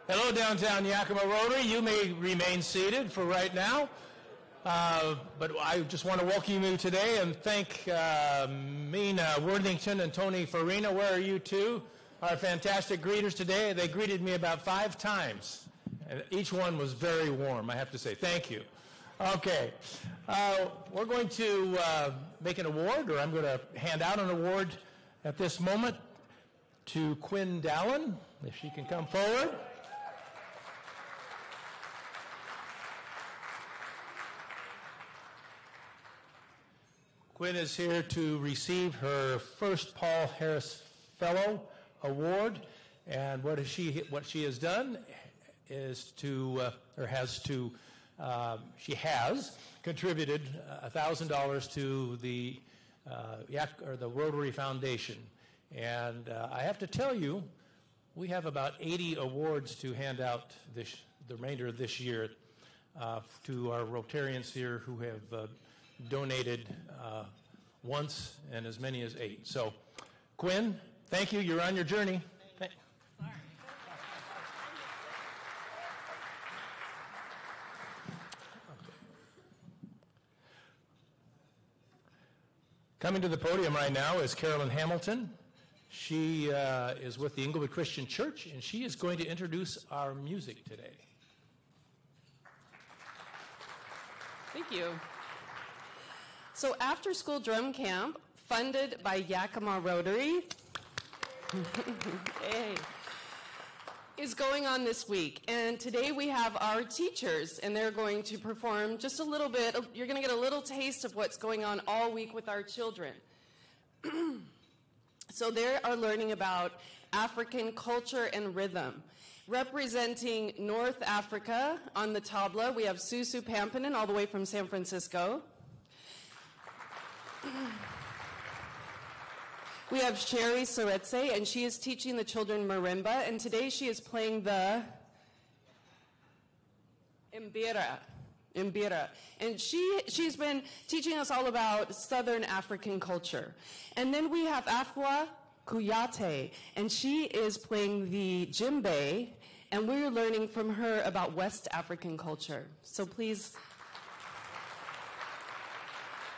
Hello, downtown Yakima Rotary. You may remain seated for right now. But I just want to welcome you today and thank Mina Worthington and Tony Farina. Where are you two? Our fantastic greeters today. They greeted me about 5 times. And each one was very warm, I have to say. Thank you. Okay. We're going to make an award, or I'm going to hand out an award at this moment to Quinn Dallin, if she can come forward. Quinn is here to receive her first Paul Harris Fellow Award, and what she has done is she has contributed $1,000 to the Rotary Foundation, and I have to tell you, we have about 80 awards to hand out the remainder of this year to our Rotarians here who have donated once and as many as 8. So, Quinn, thank you. You're on your journey. Sorry. Coming to the podium right now is Carolyn Hamilton. She is with the Inglewood Christian Church, and she is going to introduce our music today. Thank you. So after school drum camp, funded by Yakima Rotary, is going on this week. And today we have our teachers, and they're going to perform just a little bit. You're going to get a little taste of what's going on all week with our children. So they are learning about African culture and rhythm. Representing North Africa on the tabla, we have Susu Pampanen all the way from San Francisco. We have Sherry Soretse, and she is teaching the children marimba, and today she is playing the mbira. And she's been teaching us all about Southern African culture. And then we have Afua Kuyate, and she is playing the djembe, and we're learning from her about West African culture. So please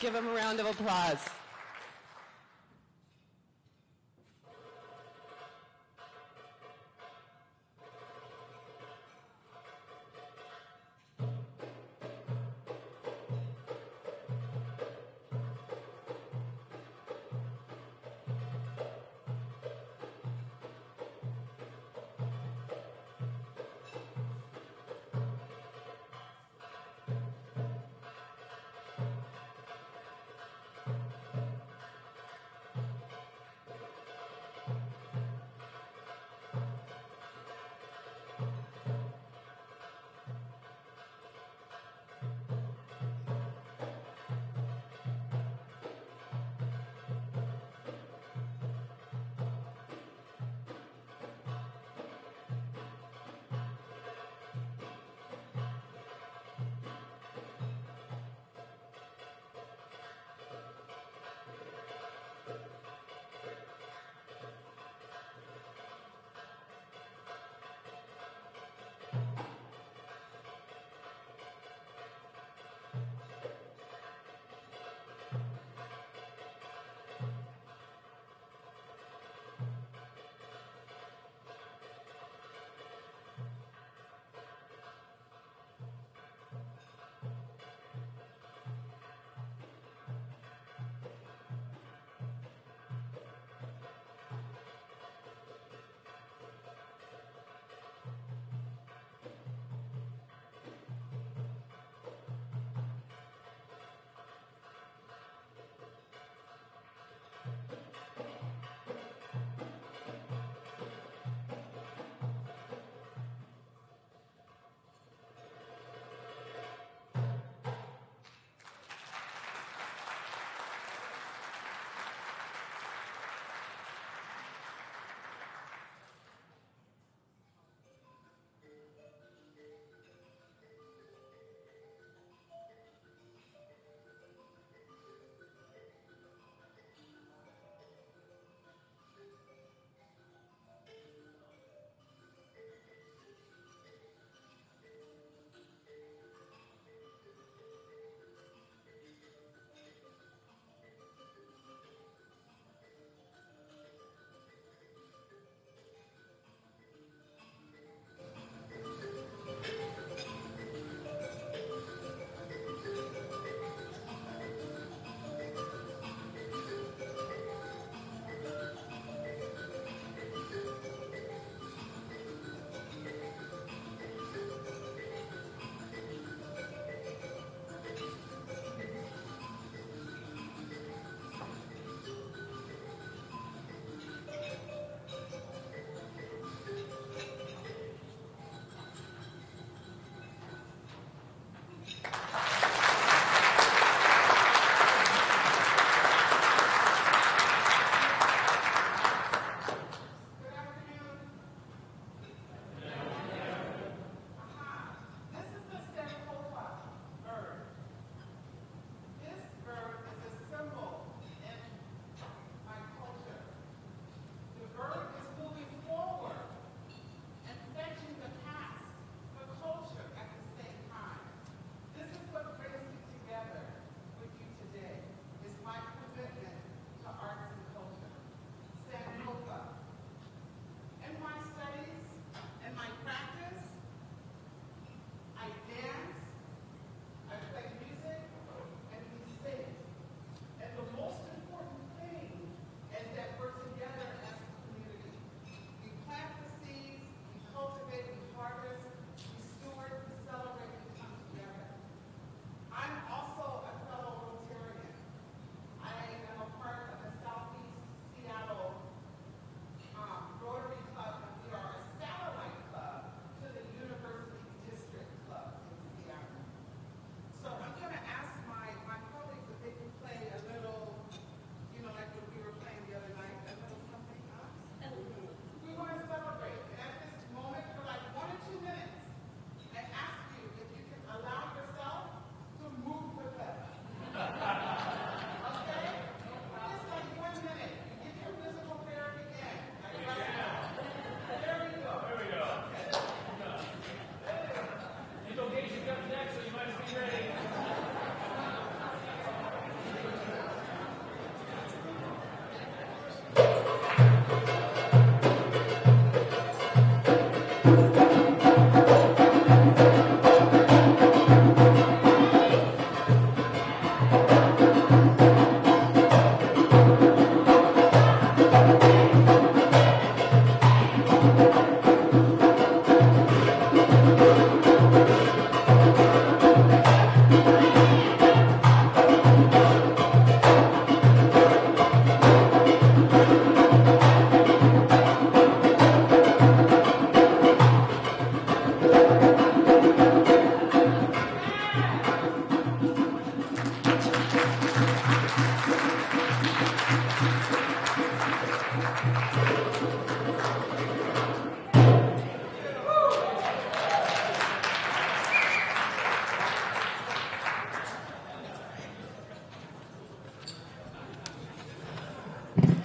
give them a round of applause.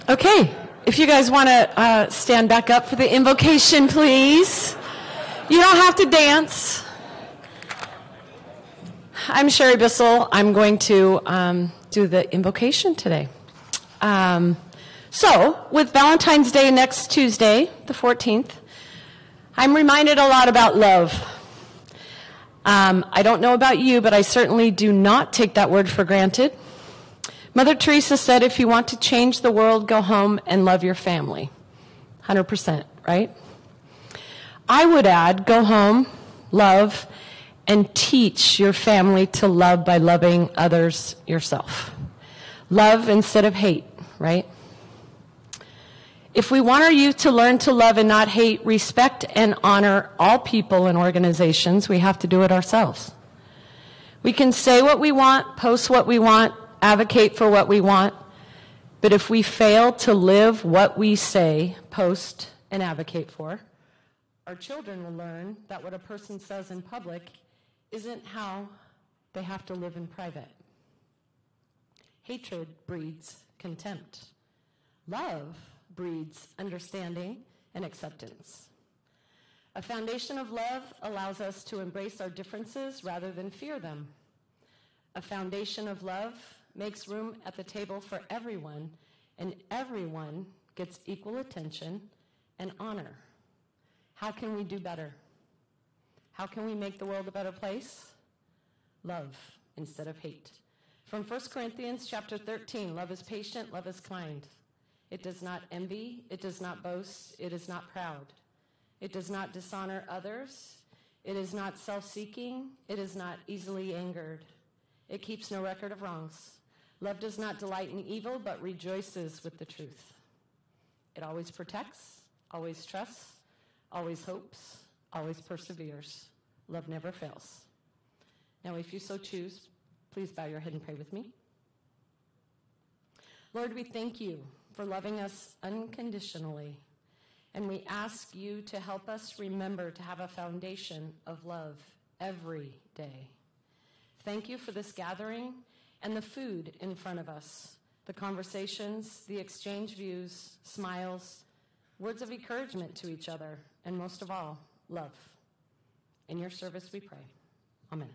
Okay, if you guys want to stand back up for the invocation, please. You don't have to dance. I'm Sherry Bissell. I'm going to do the invocation today. So, with Valentine's Day next Tuesday, the 14th, I'm reminded a lot about love. I don't know about you, but I certainly do not take that word for granted. Mother Teresa said, if you want to change the world, go home and love your family. 100%, right? I would add, go home, love, and teach your family to love by loving others yourself. Love instead of hate, right? If we want our youth to learn to love and not hate, respect and honor all people and organizations, we have to do it ourselves. We can say what we want, post what we want, advocate for what we want, but if we fail to live what we say, post, and advocate for, our children will learn that what a person says in public isn't how they have to live in private. Hatred breeds contempt. Love breeds understanding and acceptance. A foundation of love allows us to embrace our differences rather than fear them. A foundation of love makes room at the table for everyone, and everyone gets equal attention and honor. How can we do better? How can we make the world a better place? Love instead of hate. From 1 Corinthians chapter 13, love is patient, love is kind. It does not envy, it does not boast, it is not proud. It does not dishonor others, it is not self-seeking, it is not easily angered. It keeps no record of wrongs. Love does not delight in evil, but rejoices with the truth. It always protects, always trusts, always hopes, always perseveres. Love never fails. Now, if you so choose, please bow your head and pray with me. Lord, we thank you for loving us unconditionally, and we ask you to help us remember to have a foundation of love every day. Thank you for this gathering and the food in front of us, the conversations, the exchange views, smiles, words of encouragement to each other, and most of all, love. In your service we pray. Amen.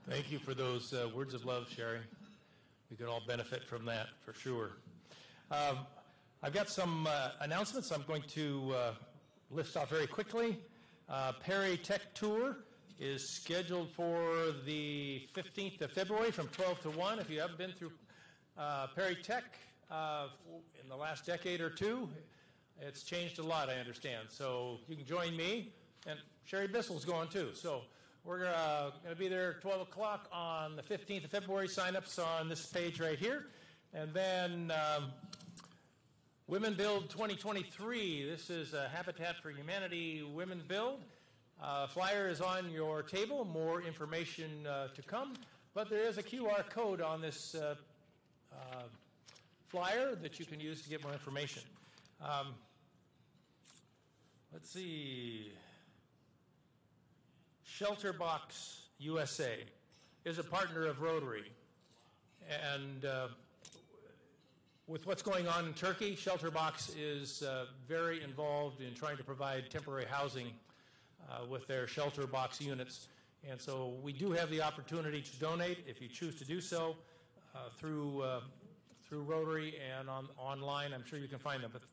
Thank you for those words of love, Sherry. We could all benefit from that, for sure. I've got some announcements I'm going to list off very quickly. Perry Tech Tour is scheduled for the 15th of February from 12 to 1. If you haven't been through Perry Tech in the last decade or two, it's changed a lot, I understand. So you can join me, and Sherry Bissell's going too. So we're going to be there at 12 o'clock on the 15th of February. Sign-ups on this page right here. And then Women Build 2023. This is Habitat for Humanity Women Build. Flyer is on your table. More information to come. But there is a QR code on this flyer that you can use to get more information. Let's see. Shelter Box USA is a partner of Rotary. And with what's going on in Turkey, Shelter Box is very involved in trying to provide temporary housing with their Shelter Box units. And so we do have the opportunity to donate if you choose to do so through Rotary and online. I'm sure you can find them. But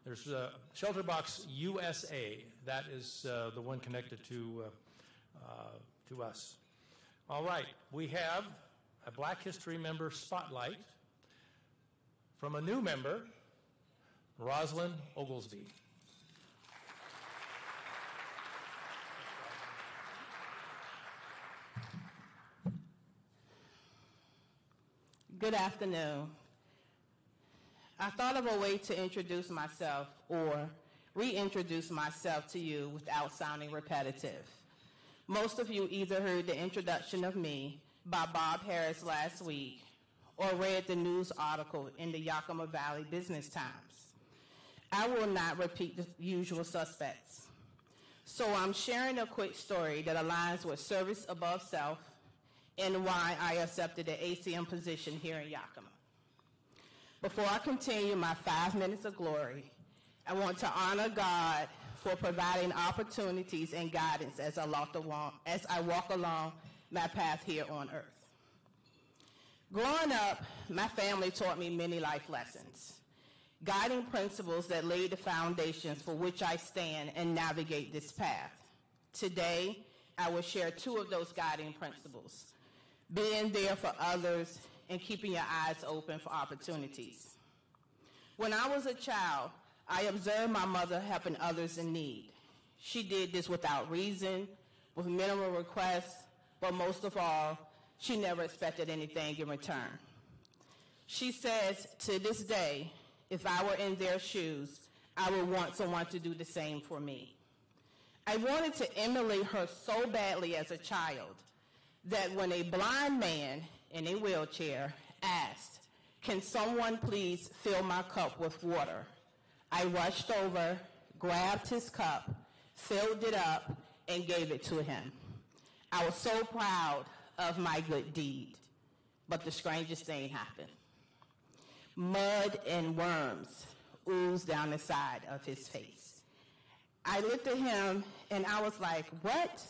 there's Shelter Box USA. That is the one connected to us. All right, we have a Black History Member Spotlight from a new member, Rosalind Oglesby. Good afternoon. I thought of a way to introduce myself or reintroduce myself to you without sounding repetitive. Most of you either heard the introduction of me by Bob Harris last week or read the news article in the Yakima Valley Business Times. I will not repeat the usual suspects. So I'm sharing a quick story that aligns with service above self and why I accepted the ACM position here in Yakima. Before I continue my 5 minutes of glory, I want to honor God for providing opportunities and guidance as I walk along my path here on earth. Growing up, my family taught me many life lessons, guiding principles that laid the foundations for which I stand and navigate this path. Today, I will share 2 of those guiding principles: being there for others and keeping your eyes open for opportunities. When I was a child, I observed my mother helping others in need. She did this without reason, with minimal requests, but most of all, she never expected anything in return. She says, to this day, if I were in their shoes, I would want someone to do the same for me. I wanted to emulate her so badly as a child that when a blind man in a wheelchair asked, "Can someone please fill my cup with water?" I rushed over, grabbed his cup, filled it up, and gave it to him. I was so proud of my good deed, but the strangest thing happened. Mud and worms oozed down the side of his face. I looked at him and I was like, what?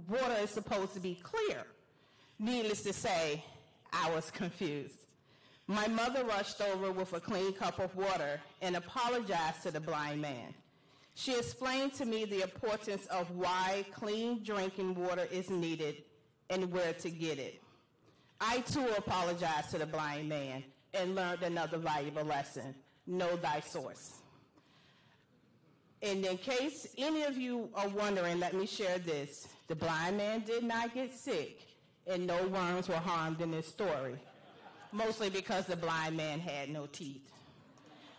Water is supposed to be clear. Needless to say, I was confused. My mother rushed over with a clean cup of water and apologized to the blind man. She explained to me the importance of why clean drinking water is needed and where to get it. I too apologized to the blind man and learned another valuable lesson: know thy source. And in case any of you are wondering, let me share this. The blind man did not get sick, and no worms were harmed in this story, mostly because the blind man had no teeth.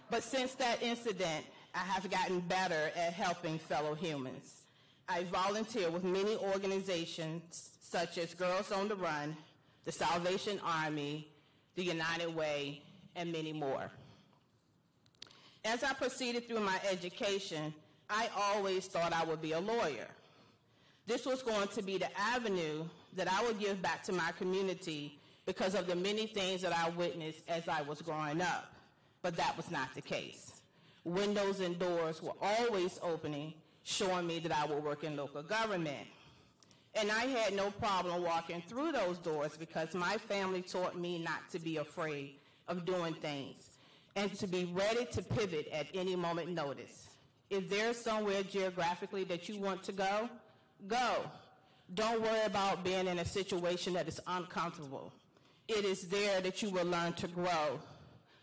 But since that incident, I have gotten better at helping fellow humans. I volunteer with many organizations such as Girls on the Run, the Salvation Army, the United Way, and many more. As I proceeded through my education, I always thought I would be a lawyer. This was going to be the avenue that I would give back to my community because of the many things that I witnessed as I was growing up. But that was not the case. Windows and doors were always opening, showing me that I would work in local government. And I had no problem walking through those doors because my family taught me not to be afraid of doing things and to be ready to pivot at any moment notice. If there's somewhere geographically that you want to go, go. Don't worry about being in a situation that is uncomfortable. It is there that you will learn to grow,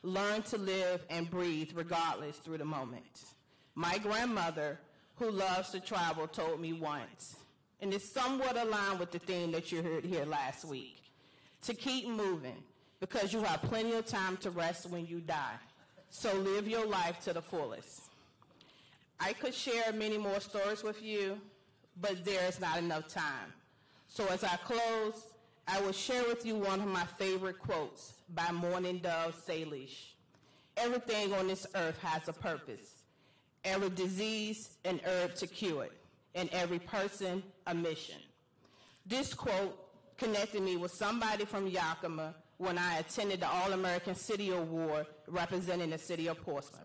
learn to live and breathe regardless through the moment. My grandmother, who loves to travel, told me once, and it's somewhat aligned with the theme that you heard here last week, to keep moving because you have plenty of time to rest when you die. So live your life to the fullest. I could share many more stories with you, but there is not enough time. So as I close, I will share with you one of my favorite quotes by Mourning Dove Salish. Everything on this earth has a purpose. Every disease, an herb to cure it, and every person, a mission. This quote connected me with somebody from Yakima when I attended the All-American City Award representing the city of Portsmouth.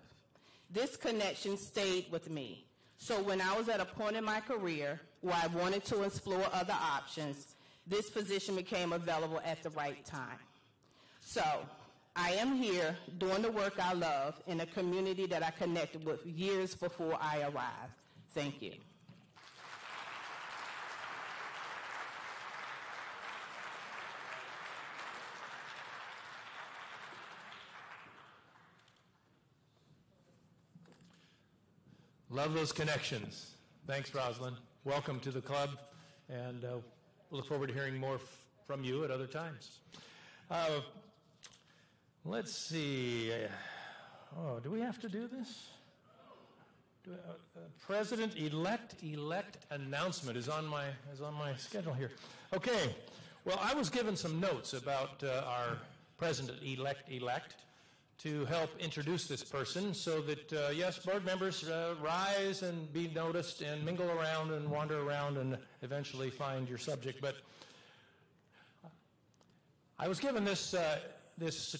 This connection stayed with me. So when I was at a point in my career where I wanted to explore other options, this position became available at the right time. So I am here doing the work I love in a community that I connected with years before I arrived. Thank you. Love those connections. Thanks, Rosalind. Welcome to the club, and we'll look forward to hearing more from you at other times. Let's see. Do we have to do this? President-elect announcement is on my schedule here. Okay. Well, I was given some notes about our President-elect. to help introduce this person so that, yes, board members rise and be noticed and mingle around and wander around and eventually find your subject. But I was given this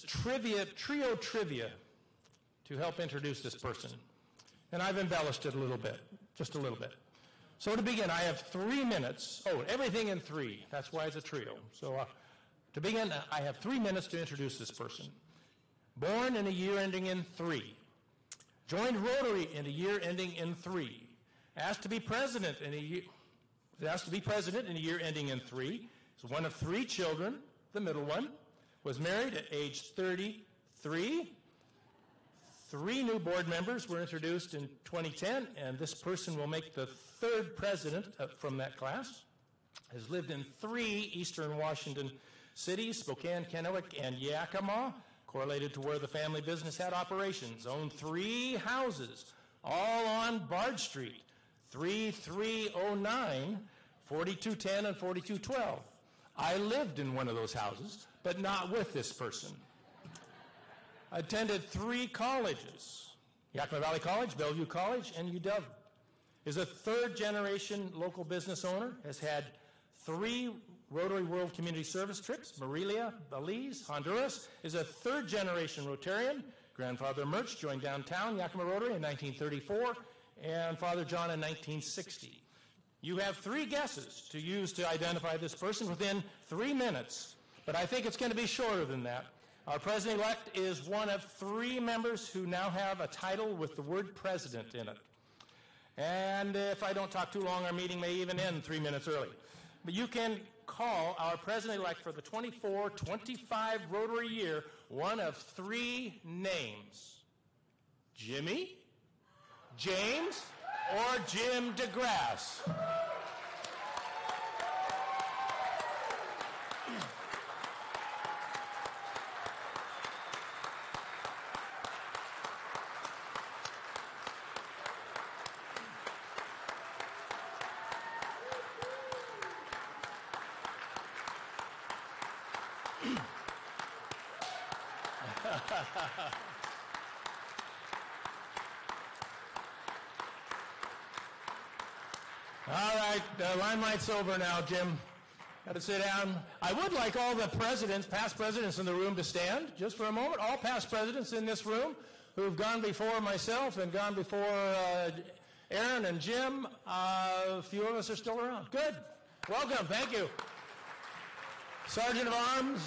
trio trivia to help introduce this person. And I've embellished it a little bit, just a little bit. So to begin, I have 3 minutes. Oh, everything in 3. That's why it's a trio. So to begin, I have 3 minutes to introduce this person. Born in a year ending in 3. Joined Rotary in a year ending in 3. Asked to be president in a year ending in 3. Is one of 3 children, the middle one. Was married at age 33. 3 new board members were introduced in 2010, and this person will make the 3rd president from that class. Has lived in 3 eastern Washington cities, Spokane, Kennewick, and Yakima, correlated to where the family business had operations. Owned 3 houses, all on Bard Street, 3309, 4210, and 4212. I lived in one of those houses, but not with this person. Attended 3 colleges, Yakima Valley College, Bellevue College, and UW. Is a 3rd generation local business owner, has had 3 Rotary World Community Service trips, Morelia, Belize, Honduras. Is a 3rd generation Rotarian. Grandfather Murch joined downtown Yakima Rotary in 1934, and Father John in 1960. You have 3 guesses to use to identify this person within 3 minutes, but I think it's going to be shorter than that. Our president-elect is one of 3 members who now have a title with the word president in it. And if I don't talk too long, our meeting may even end 3 minutes early. But you can call our president-elect for the 24-25 Rotary year one of 3 names. Jimmy, James, or Jim DeGrasse. All right, the limelight's over now, Jim. Got to sit down. I would like all the presidents, past presidents in the room to stand just for a moment. All past presidents in this room who've gone before myself and gone before Aaron and Jim. A few of us are still around. Good. Welcome. Thank you. Sergeant of Arms,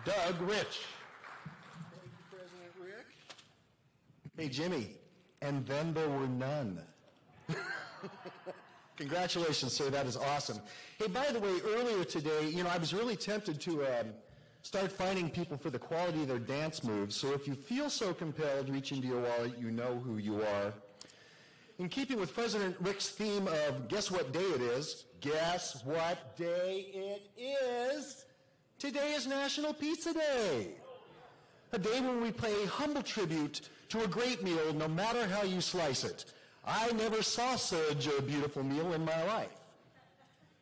Doug Rich. Thank you, President Rick. Hey, Jimmy, and then there were none. Congratulations, sir. That is awesome. Hey, by the way, earlier today, I was really tempted to start finding people for the quality of their dance moves. So if you feel so compelled, reach into your wallet. You know who you are. In keeping with President Rick's theme of guess what day it is, guess what day it is? Today is National Pizza Day. A day when we pay humble tribute to a great meal, no matter how you slice it. I never saw such a beautiful meal in my life.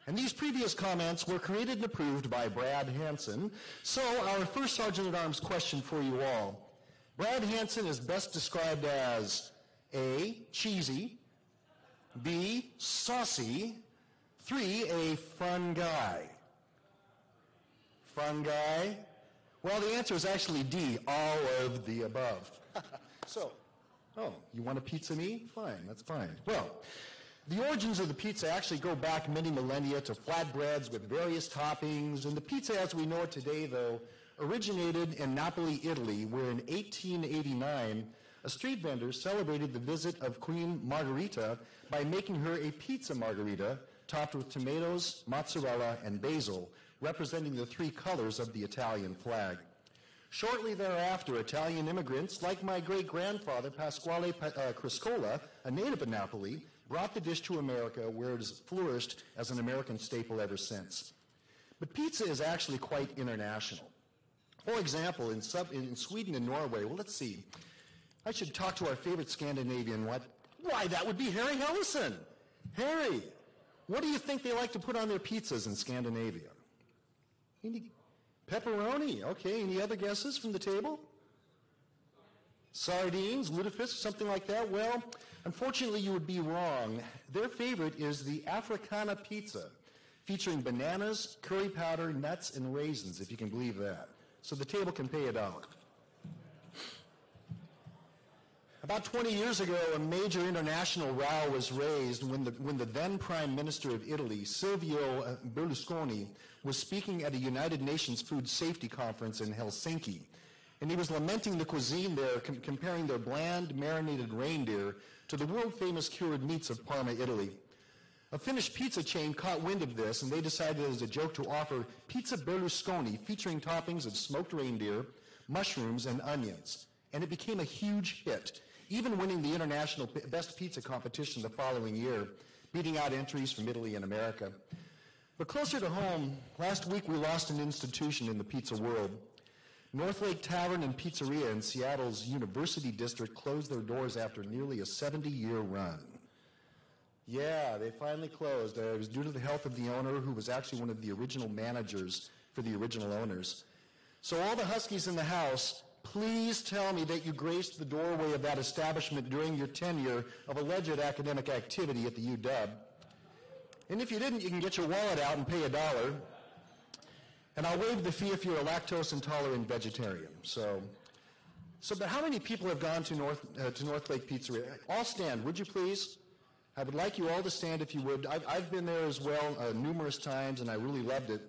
And these previous comments were created and approved by Brad Hansen. So our first Sergeant at Arms question for you all. Brad Hansen is best described as A, cheesy, B, saucy, 3, a fun guy. Fun guy? Well, the answer is actually D, all of the above. Oh, you want a pizza me? Fine, that's fine. Well, the origins of the pizza actually go back many millennia to flatbreads with various toppings, and the pizza as we know it today, though, originated in Napoli, Italy, where in 1889, a street vendor celebrated the visit of Queen Margherita by making her a pizza margherita topped with tomatoes, mozzarella, and basil, representing the 3 colors of the Italian flag. Shortly thereafter, Italian immigrants, like my great-grandfather, Pasquale Criscola, a native of Napoli, brought the dish to America, where it has flourished as an American staple ever since. But pizza is actually quite international. For example, in Sweden and Norway, well, let's see. I should talk to our favorite Scandinavian. Why, that would be Harry Hellison. Harry, what do you think they like to put on their pizzas in Scandinavia? Pepperoni. Okay, any other guesses from the table? Sardines, lutefisk, something like that? Well, unfortunately, you would be wrong. Their favorite is the Africana pizza, featuring bananas, curry powder, nuts, and raisins, if you can believe that. So the table can pay $1. About 20 years ago, a major international row was raised when the then Prime Minister of Italy, Silvio Berlusconi, was speaking at a United Nations Food Safety Conference in Helsinki. And he was lamenting the cuisine there, comparing their bland, marinated reindeer to the world-famous cured meats of Parma, Italy. A Finnish pizza chain caught wind of this, and they decided as a joke to offer Pizza Berlusconi, featuring toppings of smoked reindeer, mushrooms, and onions. And it became a huge hit, even winning the international best pizza competition the following year, beating out entries from Italy and America. But closer to home, last week we lost an institution in the pizza world. North Lake Tavern and Pizzeria in Seattle's University District closed their doors after nearly a 70-year run. Yeah, they finally closed. It was due to the health of the owner, who was actually one of the original managers for the original owners. So all the Huskies in the house, please tell me that you graced the doorway of that establishment during your tenure of alleged academic activity at the UW. And if you didn't, you can get your wallet out and pay $1. And I'll waive the fee if you're a lactose-intolerant vegetarian. But how many people have gone to North Lake Pizzeria? All stand, would you please? I would like you all to stand if you would. I've been there as well numerous times, and I really loved it.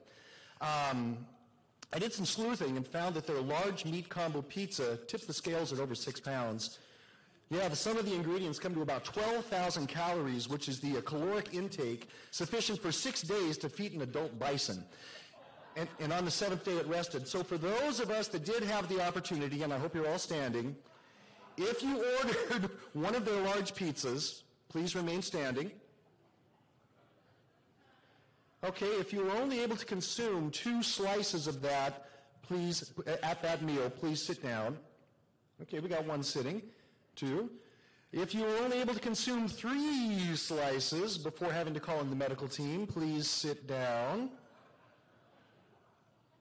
I did some sleuthing and found that their large meat combo pizza tipped the scales at over 6 pounds. Yeah, the sum of the ingredients come to about 12,000 calories, which is the caloric intake sufficient for 6 days to feed an adult bison. And on the 7th day it rested. So for those of us that did have the opportunity, and I hope you're all standing, if you ordered one of their large pizzas, please remain standing. Okay, if you were only able to consume 2 slices of that, please, at that meal, please sit down. Okay, we got 1 sitting. 2. If you were only able to consume 3 slices before having to call in the medical team, please sit down.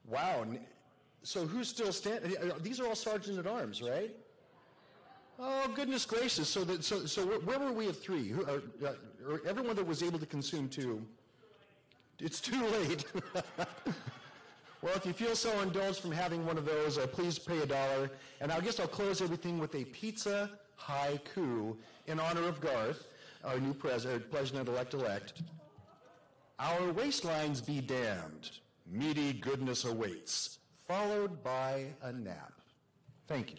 Wow. So who's still standing? These are all sergeant-at-arms, right? Oh, goodness gracious. So where were we at 3? Or everyone that was able to consume 2? It's too late. Well, if you feel so indulged from having one of those, please pay $1. And I guess I'll close everything with a pizza haiku in honor of Garth, our new president-elect. Our waistlines be damned. Meaty goodness awaits, followed by a nap. Thank you.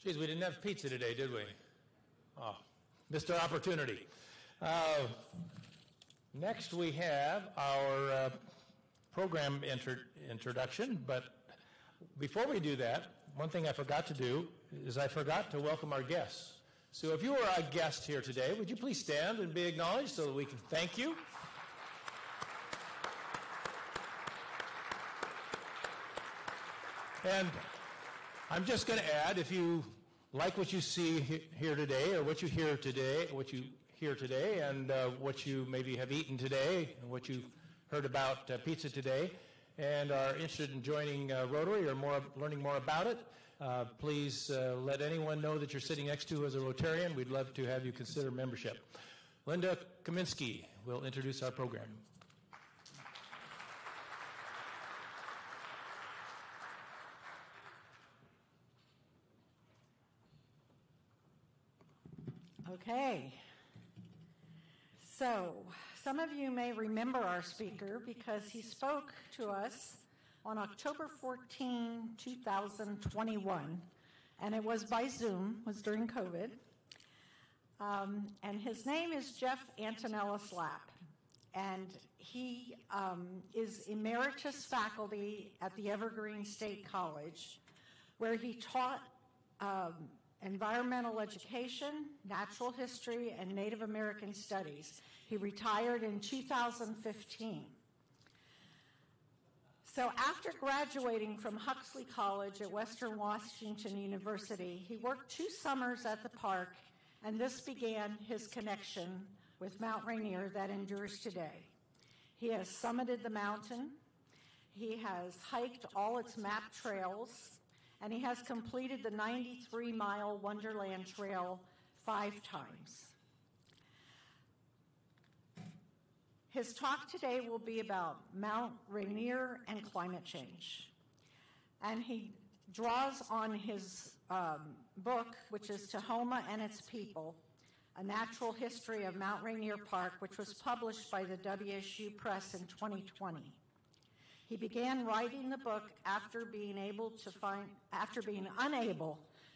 Geez, we didn't have pizza today, did we? Oh, missed our opportunity. Next we have our program introduction, but before we do that, one thing I forgot to do is I forgot to welcome our guests. So if you are a guest here today, would you please stand and be acknowledged so that we can thank you? And I'm just going to add, if you like what you see here today, or what you hear today, and what you maybe have eaten today, and what you heard about pizza today, and are interested in joining Rotary or learning more about it, please let anyone know that you're sitting next to as a Rotarian. We'd love to have you consider membership. Linda Kaminsky will introduce our program. Okay. So, some of you may remember our speaker because he spoke to us on October 14, 2021, and it was by Zoom, was during COVID. And his name is Jeff Antonella Slapp, and he is emeritus faculty at the Evergreen State College, where he taught environmental education, natural history, and Native American studies. He retired in 2015. So after graduating from Huxley College at Western Washington University, he worked 2 summers at the park, and this began his connection with Mount Rainier that endures today. He has summited the mountain, he has hiked all its map trails, and he has completed the 93-mile Wonderland Trail 5 times. His talk today will be about Mount Rainier and climate change. And he draws on his book, which is Tahoma and Its People, A Natural History of Mount Rainier Park, which was published by the WSU Press in 2020. He began writing the book after being unable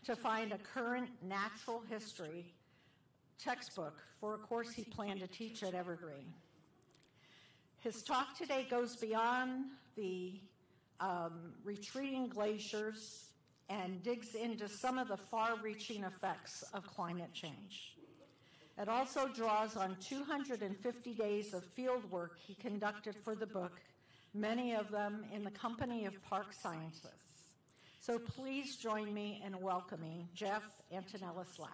to find a current natural history textbook for a course he planned to teach at Evergreen. His talk today goes beyond the retreating glaciers and digs into some of the far-reaching effects of climate change. It also draws on 250 days of field work he conducted for the book, many of them in the company of park scientists. So please join me in welcoming Jeff Antonellis-Lapp.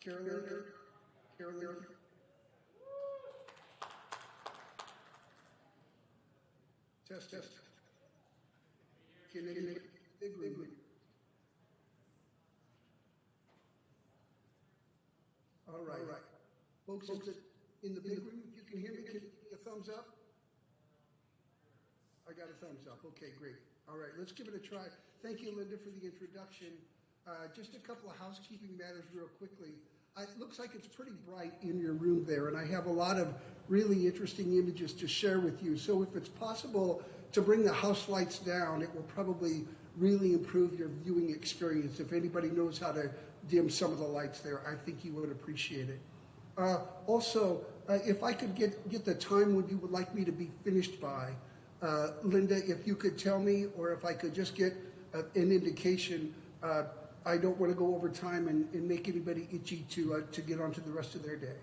Carolyn. Test. Can they make a big room? All right. Folks in the big room, if you can hear me, can you give me a thumbs up? I got a thumbs up. Okay, great. All right, let's give it a try. Thank you, Linda, for the introduction. Just a couple of housekeeping matters real quickly. It looks like it's pretty bright in your room there, and I have a lot of really interesting images to share with you. So if it's possible to bring the house lights down, it will probably really improve your viewing experience. If anybody knows how to dim some of the lights there, I think you would appreciate it. Also, if I could get the time when you would like me to be finished by, Linda, if you could tell me, or if I could just get an indication. I don't want to go over time and make anybody itchy to get on to the rest of their day.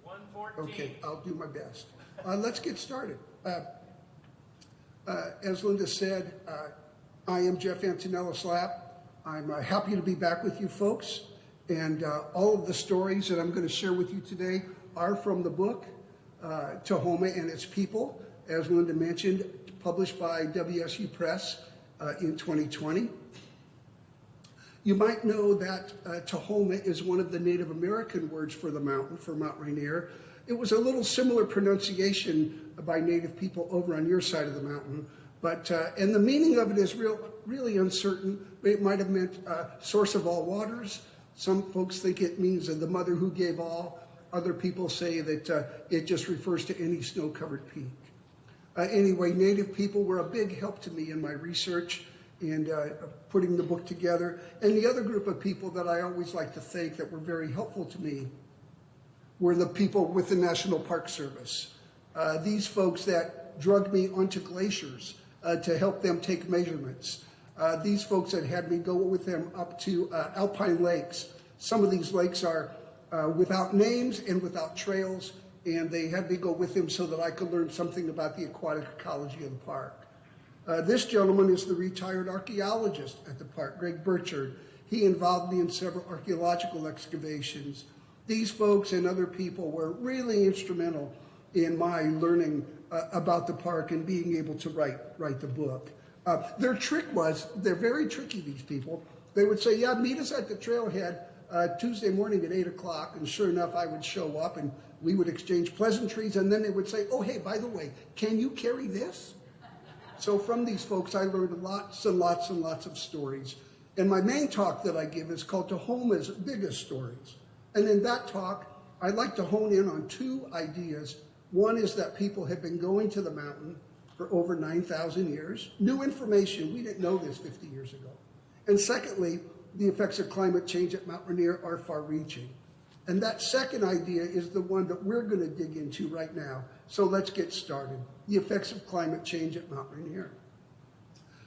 1:14. Okay, I'll do my best. Let's get started. As Linda said, I am Jeff Antonella-Slapp. I'm happy to be back with you folks. And all of the stories that I'm going to share with you today are from the book, Tahoma and Its People, as Linda mentioned, published by WSU Press in 2020. You might know that Tahoma is one of the Native American words for the mountain, for Mount Rainier. It was a little similar pronunciation by Native people over on your side of the mountain, but and the meaning of it is really uncertain. It might have meant source of all waters. Some folks think it means the mother who gave all. Other people say that it just refers to any snow-covered peak. Anyway, Native people were a big help to me in my research and putting the book together. And the other group of people that I always like to thank that were very helpful to me were the people with the National Park Service. These folks that drugged me onto glaciers to help them take measurements. These folks that had me go with them up to alpine lakes. Some of these lakes are without names and without trails, and they had me go with them so that I could learn something about the aquatic ecology of the park. This gentleman is the retired archaeologist at the park, Greg Burchard. He involved me in several archaeological excavations. These folks and other people were really instrumental in my learning about the park and being able to write the book. Their trick was, they're very tricky, these people. They would say, yeah, meet us at the trailhead Tuesday morning at 8 o'clock, and sure enough, I would show up, and we would exchange pleasantries, and then they would say, oh, hey, by the way, can you carry this? So from these folks, I learned lots and lots and lots of stories. And my main talk that I give is called Tahoma's Biggest Stories. And in that talk, I like to hone in on two ideas. One is that people have been going to the mountain for over 9,000 years. New information, we didn't know this 50 years ago. And secondly, the effects of climate change at Mount Rainier are far-reaching. And that second idea is the one that we're going to dig into right now. So let's get started. The effects of climate change at Mount Rainier.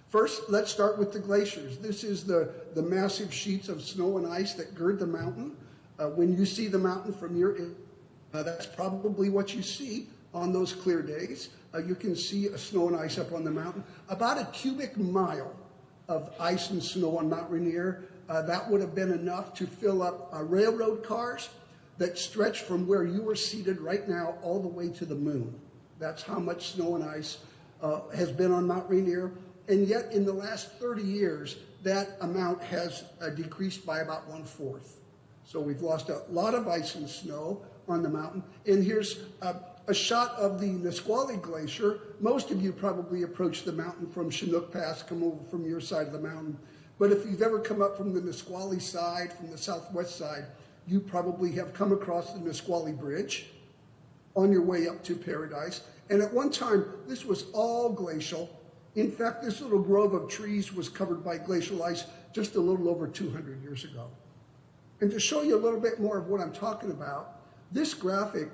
First, let's start with the glaciers. This is the massive sheets of snow and ice that gird the mountain. When you see the mountain from your end, that's probably what you see on those clear days. You can see snow and ice up on the mountain. About a cubic mile of ice and snow on Mount Rainier. That would have been enough to fill up railroad cars that stretch from where you are seated right now all the way to the moon. That's how much snow and ice has been on Mount Rainier. And yet in the last 30 years, that amount has decreased by about 1/4. So we've lost a lot of ice and snow on the mountain. And here's a shot of the Nisqually Glacier. Most of you probably approached the mountain from Chinook Pass, come over from your side of the mountain. But if you've ever come up from the Nisqually side, from the southwest side, you probably have come across the Nisqually Bridge on your way up to Paradise. And at one time, this was all glacial. In fact, this little grove of trees was covered by glacial ice just a little over 200 years ago. And to show you a little bit more of what I'm talking about, this graphic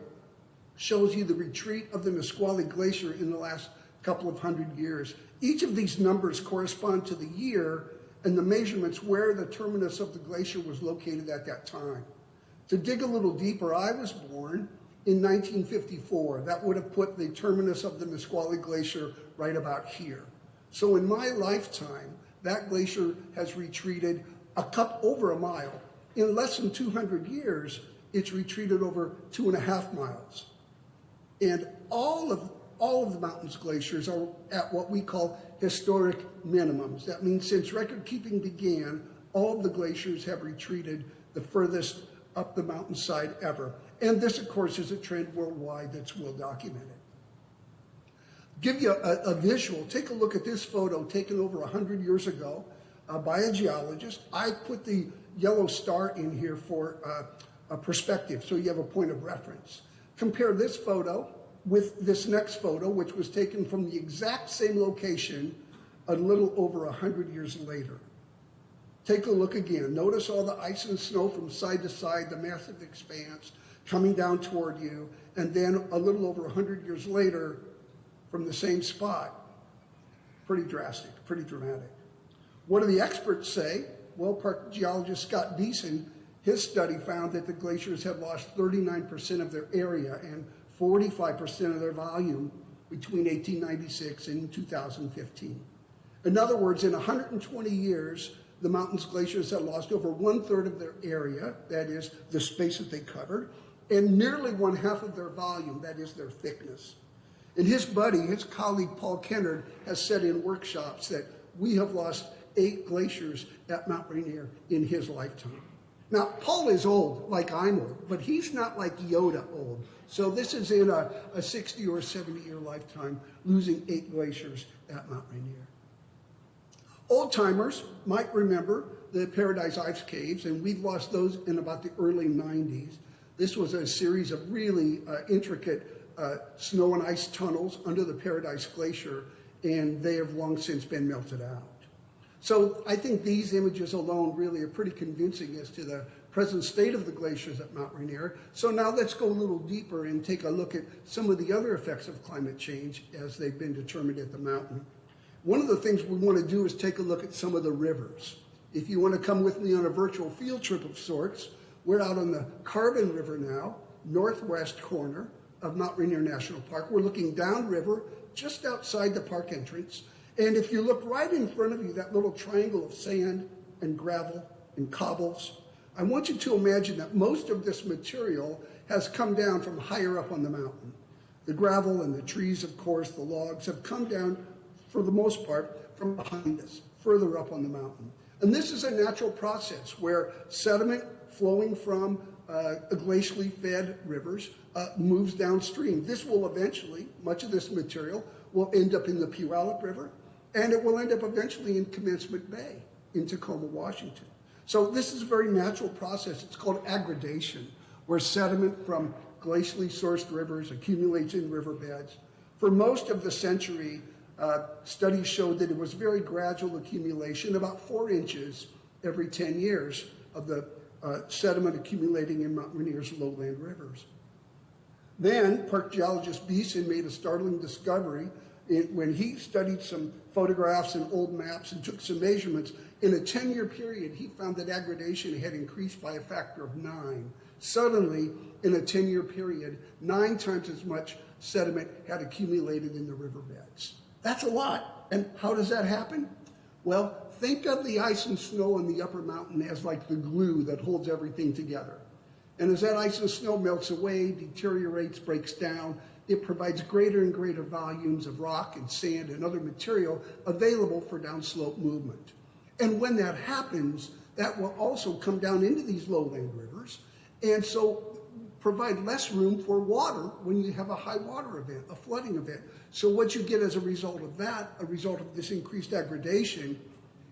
shows you the retreat of the Nisqually Glacier in the last couple of hundred years. Each of these numbers correspond to the year and the measurements where the terminus of the glacier was located at that time. To dig a little deeper, I was born in 1954. That would have put the terminus of the Nisqually Glacier right about here. So in my lifetime, that glacier has retreated over a mile. In less than 200 years, it's retreated over 2.5 miles. And all of the mountain's glaciers are at what we call historic minimums. That means since record keeping began, all of the glaciers have retreated the furthest up the mountainside ever. And this, of course, is a trend worldwide that's well documented. Give you a visual. Take a look at this photo taken over 100 years ago by a geologist. I put the yellow star in here for a perspective, so you have a point of reference. Compare this photo with this next photo, which was taken from the exact same location a little over 100 years later. Take a look again. Notice all the ice and snow from side to side, the massive expanse coming down toward you, and then a little over 100 years later from the same spot. Pretty drastic, pretty dramatic. What do the experts say? Well, park geologist Scott Beeson, his study found that the glaciers had lost 39% of their area and 45% of their volume between 1896 and 2015. In other words, in 120 years, the mountain's glaciers had lost over 1/3 of their area, that is, the space that they covered, and nearly 1/2 of their volume, that is, their thickness. And his buddy, his colleague Paul Kennard, has said in workshops that we have lost 8 glaciers at Mount Rainier in his lifetime. Now, Paul is old, like I'm old, but he's not like Yoda old. So this is in a 60 or 70-year lifetime, losing 8 glaciers at Mount Rainier. Old-timers might remember the Paradise Ice Caves, and we've lost those in about the early 90s. This was a series of really intricate snow and ice tunnels under the Paradise Glacier, and they have long since been melted out. So I think these images alone really are pretty convincing as to the present state of the glaciers at Mount Rainier. So now let's go a little deeper and take a look at some of the other effects of climate change as they've been determined at the mountain. One of the things we want to do is take a look at some of the rivers. If you want to come with me on a virtual field trip of sorts, we're out on the Carbon River now, northwest corner of Mount Rainier National Park. We're looking downriver, just outside the park entrance. And if you look right in front of you, that little triangle of sand and gravel and cobbles, I want you to imagine that most of this material has come down from higher up on the mountain. The gravel and the trees, of course, the logs have come down, for the most part, from behind us, further up on the mountain. And this is a natural process where sediment flowing from glacially fed rivers moves downstream. This will eventually, much of this material, will end up in the Puyallup River, and it will end up eventually in Commencement Bay in Tacoma, Washington. So this is a very natural process. It's called aggradation, where sediment from glacially sourced rivers accumulates in riverbeds. For most of the century, studies showed that it was very gradual accumulation, about 4 inches every 10 years of the sediment accumulating in Mount Rainier's lowland rivers. Then park geologist Beeson made a startling discovery when he studied some photographs and old maps and took some measurements. In a 10-year period, he found that aggradation had increased by a factor of 9. Suddenly, in a 10-year period, 9 times as much sediment had accumulated in the riverbeds. That's a lot. And how does that happen? Well, think of the ice and snow in the upper mountain as like the glue that holds everything together. And as that ice and snow melts away, deteriorates, breaks down, it provides greater and greater volumes of rock and sand and other material available for downslope movement. And when that happens, that will also come down into these lowland rivers, and so provide less room for water when you have a high water event, a flooding event. So what you get as a result of that, a result of this increased aggradation,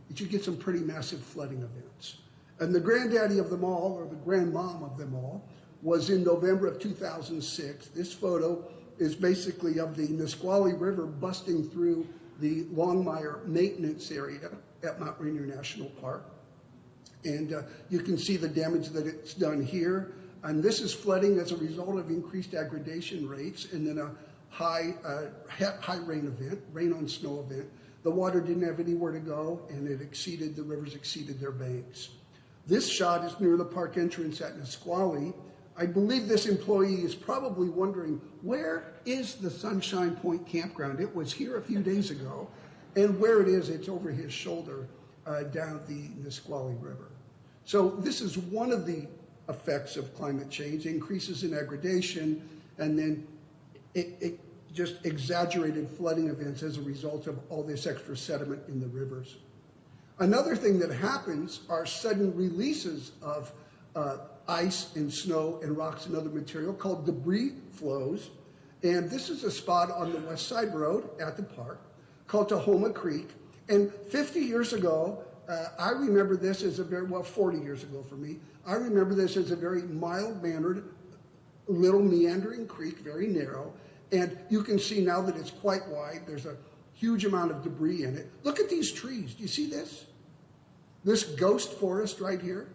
is you get some pretty massive flooding events. And the granddaddy of them all, or the grandmom of them all, was in November of 2006. This photo is basically of the Nisqually River busting through the Longmire maintenance area at Mount Rainier National Park. And you can see the damage that it's done here. And this is flooding as a result of increased aggradation rates and then a high rain event, rain on snow event. The water didn't have anywhere to go, and the rivers exceeded their banks. This shot is near the park entrance at Nisqually. I believe this employee is probably wondering, where is the Sunshine Point Campground? It was here a few days ago, and where it is, it's over his shoulder down the Nisqually River. So this is one of the effects of climate change, increases in aggradation, and then it just exaggerated flooding events as a result of all this extra sediment in the rivers. Another thing that happens are sudden releases of ice and snow and rocks and other material called debris flows. And this is a spot on the West Side Road at the park called Tahoma Creek. And 50 years ago, I remember this as 40 years ago for me, I remember this as a very mild-mannered, little meandering creek, very narrow. And you can see now that it's quite wide. There's a huge amount of debris in it. Look at these trees. Do you see this? This ghost forest right here?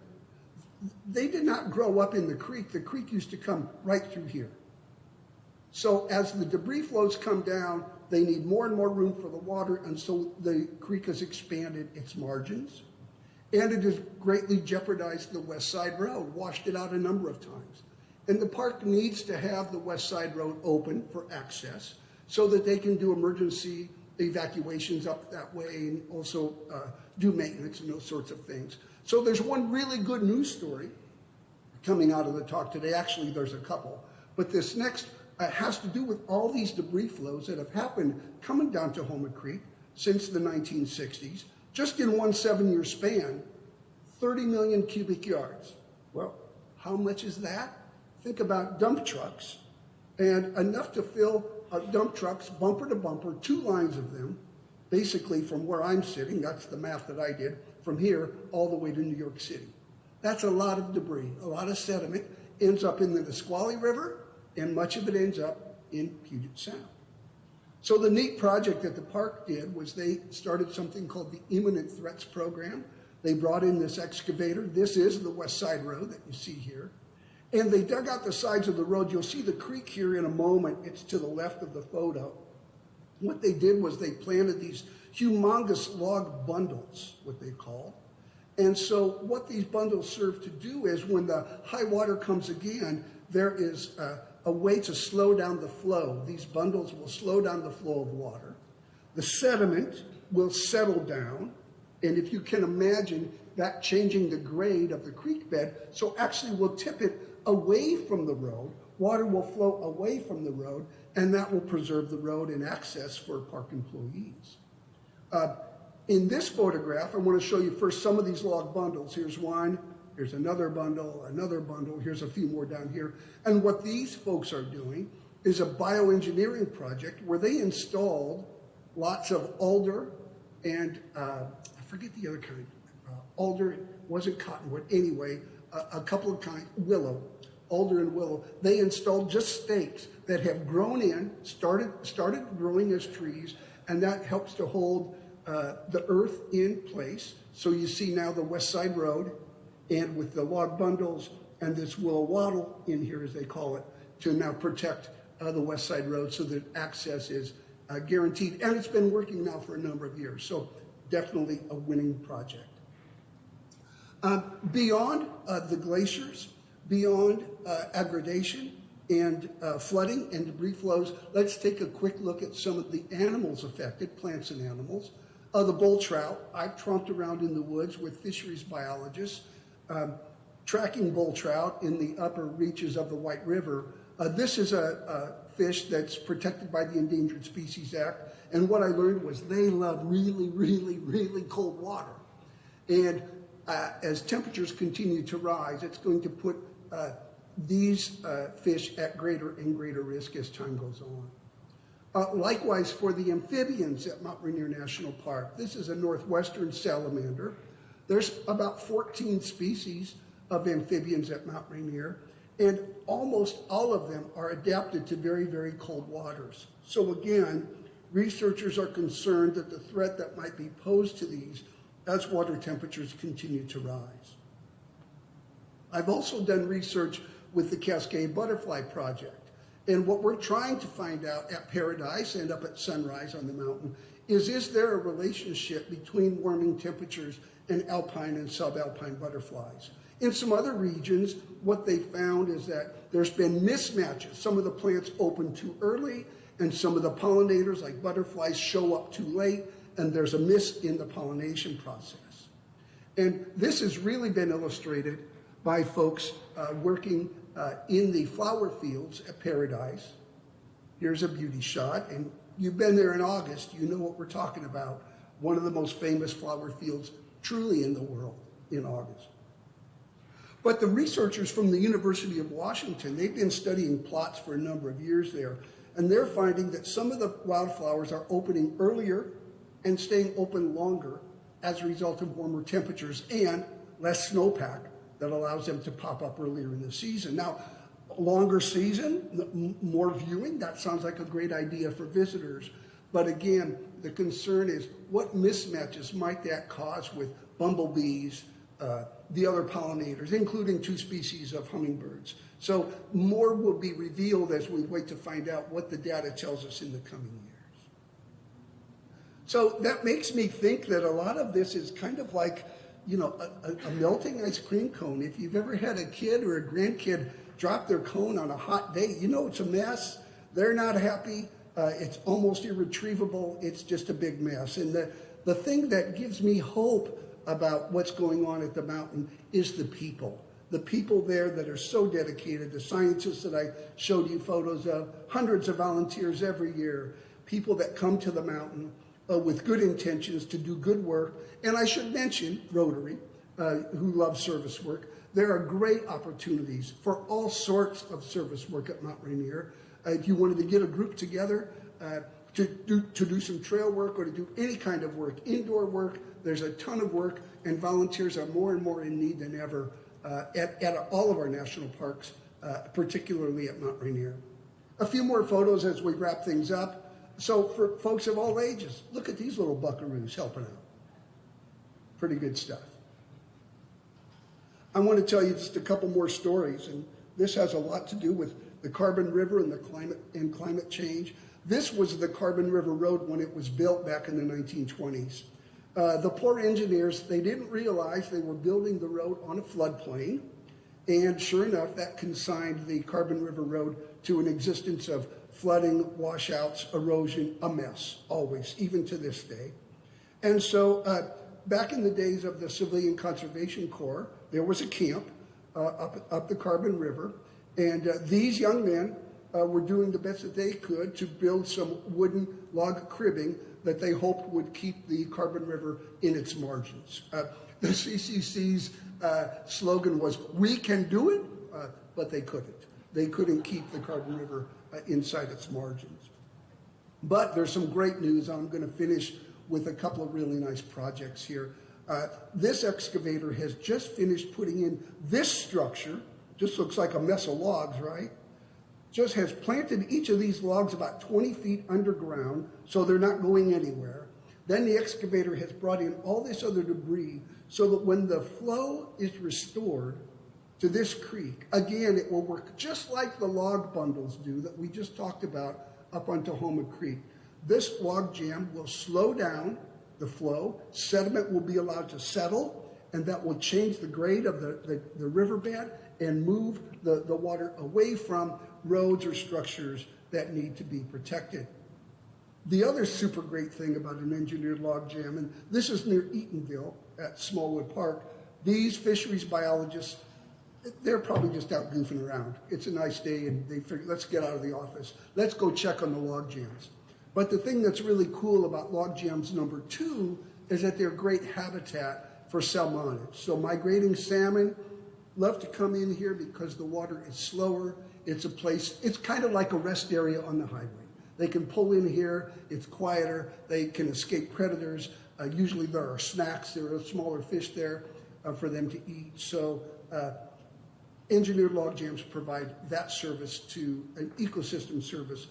They did not grow up in the creek. The creek used to come right through here. So as the debris flows come down, They need more and more room for the water, and so the creek has expanded its margins. And it has greatly jeopardized the West Side Road, washed it out a number of times. And the park needs to have the West Side Road open for access so that they can do emergency evacuations up that way and also do maintenance and those sorts of things. So there's one really good news story coming out of the talk today. Actually, there's a couple. But this next has to do with all these debris flows that have happened coming down to Houma Creek since the 1960s. Just in one 7-year span, 30 million cubic yards. Well, how much is that? Think about dump trucks, and enough to fill dump trucks bumper to bumper, 2 lines of them, basically from where I'm sitting, that's the math that I did, from here all the way to New York City. That's a lot of debris, a lot of sediment, ends up in the Nisqually River, and much of it ends up in Puget Sound. So the neat project that the park did was they started something called the Imminent Threats Program. They brought in this excavator. This is the West Side Road that you see here. And they dug out the sides of the road. You'll see the creek here in a moment. It's to the left of the photo. What they did was they planted these humongous log bundles, what they call. And so what these bundles serve to do is when the high water comes again, there is a way to slow down the flow. These bundles will slow down the flow of water. The sediment will settle down. And if you can imagine that changing the grade of the creek bed, so actually we'll tip it away from the road. Water will flow away from the road, and that will preserve the road and access for park employees. In this photograph, I want to show you first some of these log bundles. Here's one, here's another bundle, here's a few more down here. And what these folks are doing is a bioengineering project where they installed lots of alder and, I forget the other kind, alder, wasn't cottonwood, anyway, a couple of kinds, willow, alder and willow. They installed just stakes that have grown in, started growing as trees, and that helps to hold the earth in place. So you see now the West Side Road, and with the log bundles and this willow wattle in here, as they call it, to now protect the West Side Road so that access is guaranteed. And it's been working now for a number of years. So definitely a winning project. Beyond the glaciers, beyond aggradation and flooding and debris flows, let's take a quick look at some of the animals affected, plants and animals. The bull trout. I've tromped around in the woods with fisheries biologists, tracking bull trout in the upper reaches of the White River. This is a fish that's protected by the Endangered Species Act, and what I learned was they love really, really, really cold water. And as temperatures continue to rise, it's going to put these fish at greater and greater risk as time goes on. Likewise for the amphibians at Mount Rainier National Park. This is a northwestern salamander. There's about 14 species of amphibians at Mount Rainier, and almost all of them are adapted to very, very cold waters. So again, researchers are concerned that the threat that might be posed to these as water temperatures continue to rise. I've also done research with the Cascade Butterfly Project. And what we're trying to find out at Paradise and up at Sunrise on the mountain is there a relationship between warming temperatures and alpine and subalpine butterflies? In some other regions, what they found is that there's been mismatches. Some of the plants open too early, and some of the pollinators, like butterflies, show up too late, and there's a miss in the pollination process. And this has really been illustrated by folks working in the flower fields at Paradise. Here's a beauty shot, and you've been there in August. You know what we're talking about. One of the most famous flower fields truly in the world in August. But the researchers from the University of Washington, they've been studying plots for a number of years there, and they're finding that some of the wildflowers are opening earlier and staying open longer as a result of warmer temperatures and less snowpack that allows them to pop up earlier in the season. Now, a longer season, more viewing, that sounds like a great idea for visitors. But again, the concern is what mismatches might that cause with bumblebees, the other pollinators, including 2 species of hummingbirds. So more will be revealed as we wait to find out what the data tells us in the coming years. So that makes me think that a lot of this is kind of like, you know, a melting ice cream cone. If you've ever had a kid or a grandkid drop their cone on a hot day, you know it's a mess. They're not happy. It's almost irretrievable. It's just a big mess. And the thing that gives me hope about what's going on at the mountain is the people. The people there that are so dedicated, the scientists that I showed you photos of, hundreds of volunteers every year, people that come to the mountain with good intentions to do good work. And I should mention Rotary, who loves service work. There are great opportunities for all sorts of service work at Mount Rainier. If you wanted to get a group together to do some trail work or to do any kind of work, indoor work, there's a ton of work, and volunteers are more and more in need than ever at all of our national parks, particularly at Mount Rainier. A few more photos as we wrap things up. So for folks of all ages, look at these little buckaroos helping out. Pretty good stuff. I want to tell you just a couple more stories, and this has a lot to do with the Carbon River and the climate change. This was the Carbon River Road when it was built back in the 1920s. The poor engineers, they didn't realize they were building the road on a floodplain, and sure enough, that consigned the Carbon River Road to an existence of flooding, washouts, erosion, a mess, always, even to this day. And so back in the days of the Civilian Conservation Corps, there was a camp up the Carbon River, and these young men were doing the best that they could to build some wooden log cribbing that they hoped would keep the Carbon River in its margins. The CCC's slogan was, "We can do it," but they couldn't. They couldn't keep the Carbon River inside its margins. But there's some great news. I'm going to finish with a couple of really nice projects here. This excavator has just finished putting in this structure. Just looks like a mess of logs, right? Just has planted each of these logs about 20 feet underground, so they're not going anywhere. Then the excavator has brought in all this other debris so that when the flow is restored to this creek, again, it will work just like the log bundles do that we just talked about up on Tahoma Creek. This log jam will slow down the flow, sediment will be allowed to settle, and that will change the grade of the riverbed and move the water away from roads or structures that need to be protected. The other super great thing about an engineered log jam, and this is near Eatonville at Smallwood Park, these fisheries biologists, they're probably just out goofing around. It's a nice day and they figure, let's get out of the office. Let's go check on the log jams. But the thing that's really cool about log jams number 2 is that they're great habitat for salmonids. So migrating salmon love to come in here because the water is slower. It's a place, it's kind of like a rest area on the highway. They can pull in here, it's quieter, they can escape predators. Usually there are snacks, there are smaller fish there for them to eat. So engineered log jams provide that service to an ecosystem service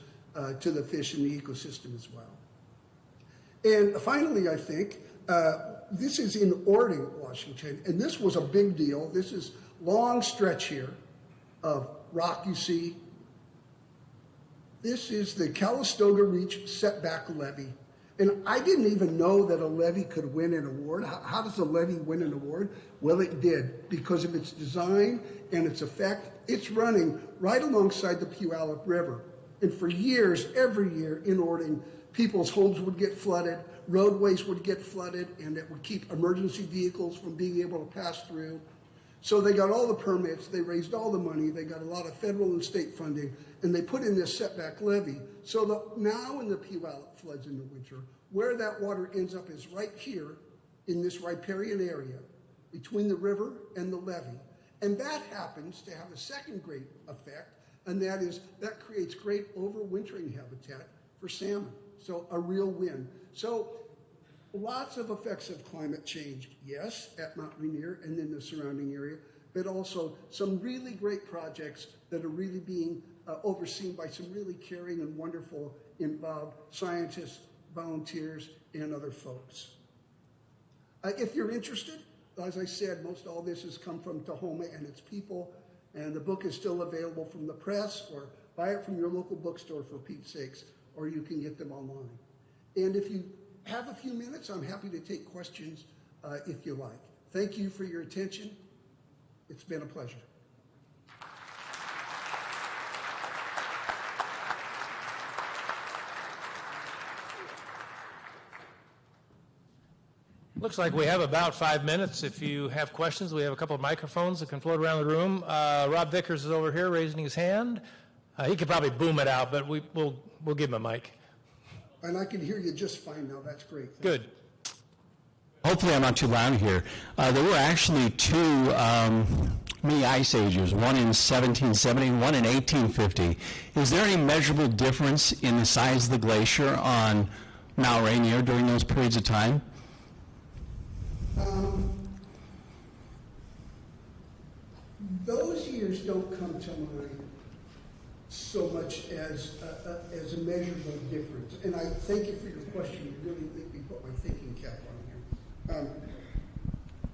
to the fish in the ecosystem as well. And finally, I think, this is in Ording, Washington, and this was a big deal. This is long stretch here of rock you see. This is the Calistoga Reach Setback Levee. And I didn't even know that a levee could win an award. How does a levee win an award? Well, it did because of its design and its effect. It's running right alongside the Puyallup River. And for years, every year in Ording, people's homes would get flooded, roadways would get flooded, and it would keep emergency vehicles from being able to pass through. So they got all the permits, they raised all the money, they got a lot of federal and state funding, and they put in this setback levee. So that now when the Puyallup floods in the winter, where that water ends up is right here in this riparian area between the river and the levee. And that happens to have a second great effect, and that is that creates great overwintering habitat for salmon. So a real win. So lots of effects of climate change, yes, at Mount Rainier and in the surrounding area, but also some really great projects that are really being overseen by some really caring and wonderful involved scientists, volunteers, and other folks. If you're interested, as I said, most all this has come from Tahoma and its people, and the book is still available from the press, or buy it from your local bookstore for Pete's sakes, or you can get them online. And if you have a few minutes. I'm happy to take questions if you like. Thank you for your attention. It's been a pleasure. Looks like we have about 5 minutes. If you have questions, we have a couple of microphones that can float around the room. Rob Vickers is over here raising his hand. He could probably boom it out, but we'll give him a mic. And I can hear you just fine now. That's great. Thank Good. you. Hopefully I'm not too loud here. There were actually two mini ice ages, one in 1770 and one in 1850. Is there any measurable difference in the size of the glacier on Mount Rainier during those periods of time? Those years don't come to mind so much as a measurable difference. And I thank you for your question. You really make me put my thinking cap on here.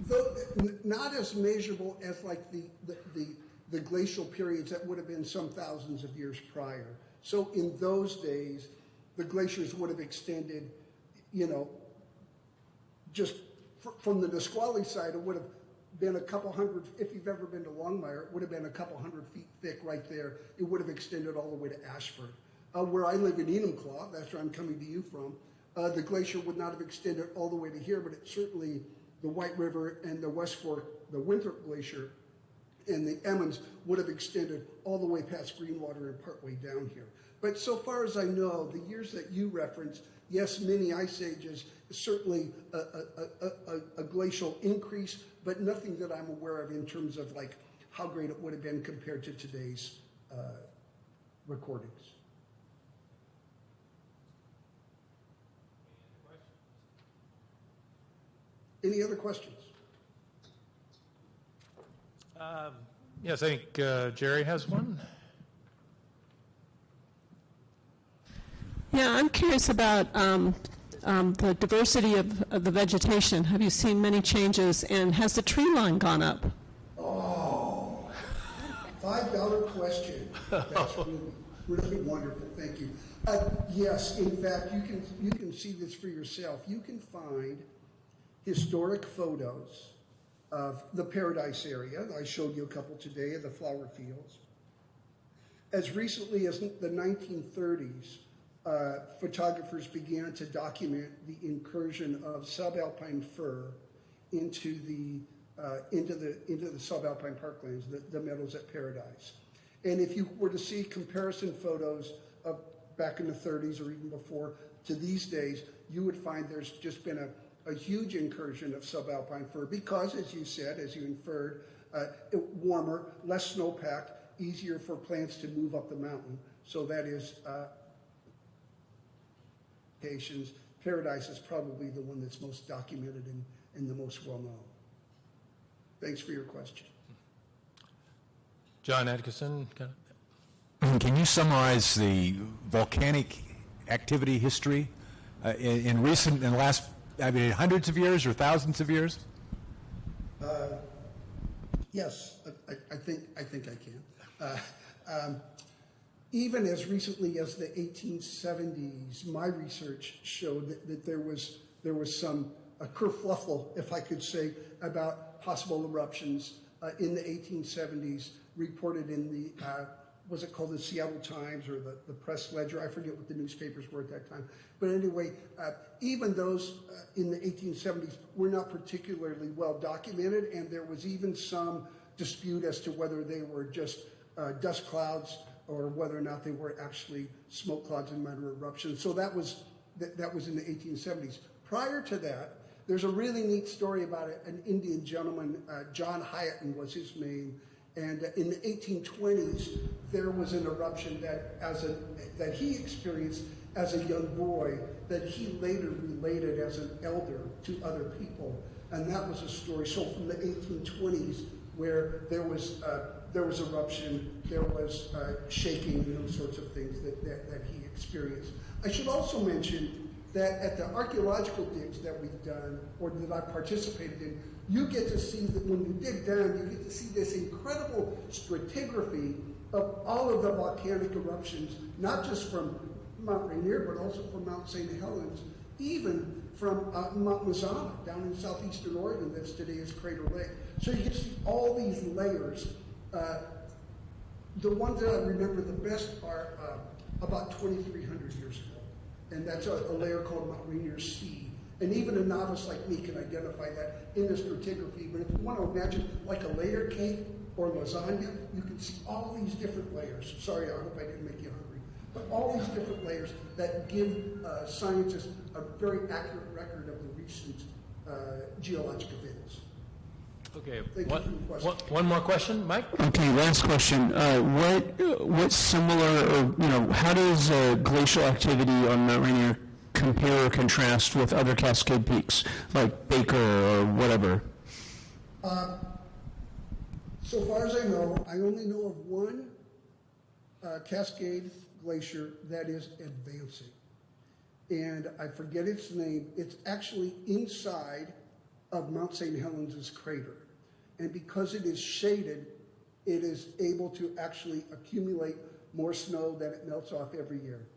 Though not as measurable as like the glacial periods that would have been some thousands of years prior. So in those days, the glaciers would have extended, just from the Nisqually side, it would have been a couple hundred, if you've ever been to Longmire, it would have been a couple 100 feet thick right there. It would have extended all the way to Ashford. Where I live in Enumclaw, that's where I'm coming to you from, the glacier would not have extended all the way to here, but it certainly, the White River and the West Fork, the Winthrop Glacier, and the Emmons would have extended all the way past Greenwater and partway down here. But so far as I know, the years that you referenced, yes, many ice ages, certainly a glacial increase, but nothing that I'm aware of in terms of like how great it would have been compared to today's recordings. Any other questions? Yes, I think Jerry has one. Yeah, I'm curious about the diversity of the vegetation. Have you seen many changes, and has the tree line gone up? Oh, $5 question. That's really wonderful. Thank you. Yes, in fact, you can see this for yourself. You can find historic photos of the Paradise area. I showed you a couple today of the flower fields. As recently as the 1930s, photographers began to document the incursion of subalpine fir into the subalpine parklands, the meadows at Paradise. And if you were to see comparison photos of back in the 30s or even before to these days, you would find there's just been a huge incursion of subalpine fir because, as you said, as you inferred, warmer, less snowpack, easier for plants to move up the mountain. So that is Paradise is probably the one that's most documented and the most well known. Thanks for your question. John Atkinson. Can you summarize the volcanic activity history in the last, hundreds of years or thousands of years? Yes, I think I can. Even as recently as the 1870s, my research showed that there was a kerfluffle, if I could say, about possible eruptions in the 1870s, reported in the, was it called the Seattle Times or the Press Ledger? I forget what the newspapers were at that time. But anyway, even those in the 1870s were not particularly well documented, and there was even some dispute as to whether they were just dust clouds or whether or not they were actually smoke clouds and minor eruptions. So that was in the 1870s. Prior to that, there's a really neat story about an Indian gentleman, John Hyaton was his name, and in the 1820s, there was an eruption that he experienced as a young boy that he later related as an elder to other people, and that was a story. So from the 1820s, where there was eruption, there was shaking and those sorts of things that he experienced. I should also mention that at the archaeological digs that we've done, or that I participated in, you get to see that when you dig down, you get to see this incredible stratigraphy of all of the volcanic eruptions, not just from Mount Rainier, but also from Mount St. Helens even from Mount Mazama down in southeastern Oregon that's today is Crater Lake. So you can see all these layers. The ones that I remember the best are about 2,300 years ago. And that's a layer called Mount Rainier C. And even a novice like me can identify that in the stratigraphy. But if you want to imagine like a layer cake or lasagna, you can see all these different layers. Sorry, I hope I didn't make you hungry. But all these different layers that give scientists a very accurate record of the recent geologic events. Okay, Thank you for the question. one more question, Mike? Okay, last question. What similar, or, how does glacial activity on Mount Rainier compare or contrast with other Cascade peaks, like Baker or whatever? So far as I know, I only know of one Cascade glacier that is advancing. And I forget its name. It's actually inside of Mount St. Helens' crater. And because it is shaded, it is able to actually accumulate more snow that it melts off every year.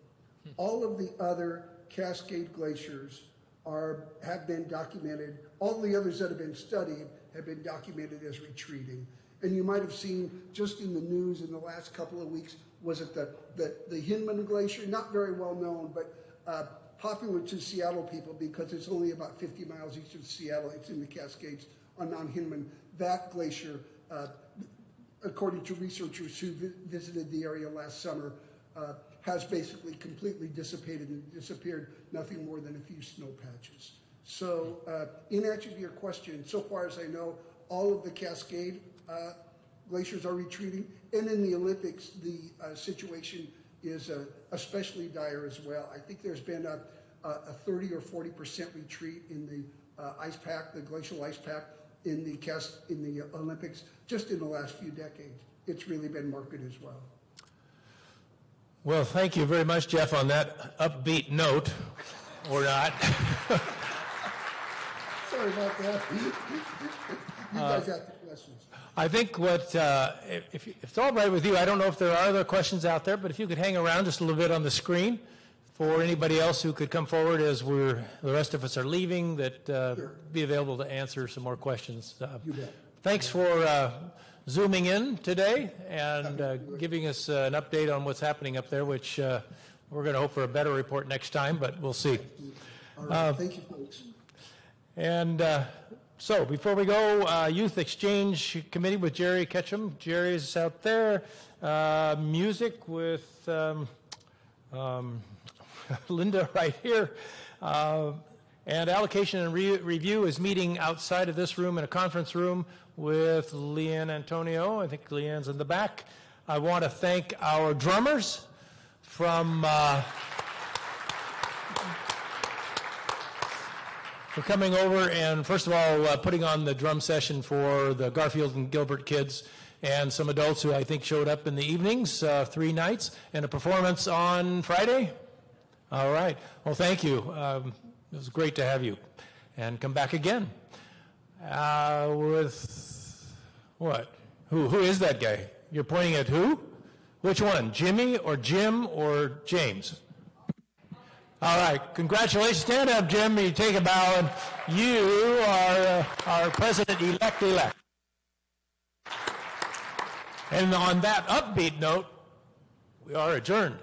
All of the other Cascade glaciers have been documented. All the others that have been studied have been documented as retreating. And you might have seen just in the news in the last couple of weeks, was it the Hinman Glacier? Not very well known, but popular to Seattle people because it's only about 50 miles east of Seattle. It's in the Cascades on Mount Hinman. That glacier, according to researchers who visited the area last summer, has basically completely dissipated and disappeared, nothing more than a few snow patches. So in answer to your question, so far as I know, all of the Cascade glaciers are retreating, and in the Olympics, the situation is especially dire as well. I think there's been a 30 or 40% retreat in the ice pack, the glacial ice pack, in the Olympics just in the last few decades. It's really been marked as well. Well, thank you very much, Jeff, on that upbeat note, or not. Sorry about that. You guys have the questions. I think if it's all right with you, I don't know if there are other questions out there, but if you could hang around just a little bit on the screen for anybody else who could come forward as the rest of us are leaving, that Sure. be available to answer some more questions. You bet. Thanks for Zooming in today and giving us an update on what's happening up there, which we're going to hope for a better report next time, but we'll see. All right. Thank you, folks. And so before we go, Youth Exchange Committee with Jerry Ketchum. Jerry's out there. Music with Linda right here. And Allocation and Review is meeting outside of this room in a conference room with Leanne Antonio. I think Leanne's in the back. I want to thank our drummers from for coming over and, first of all, putting on the drum session for the Garfield and Gilbert kids and some adults who I think showed up in the evenings, 3 nights, and a performance on Friday. All right. Well, thank you. It was great to have you. And come back again. With what? Who is that guy? You're pointing at who? Which one? Jimmy or Jim or James? All right. Congratulations. Stand up, Jim. You take a bow. And you are our president-elect. And on that upbeat note, we are adjourned.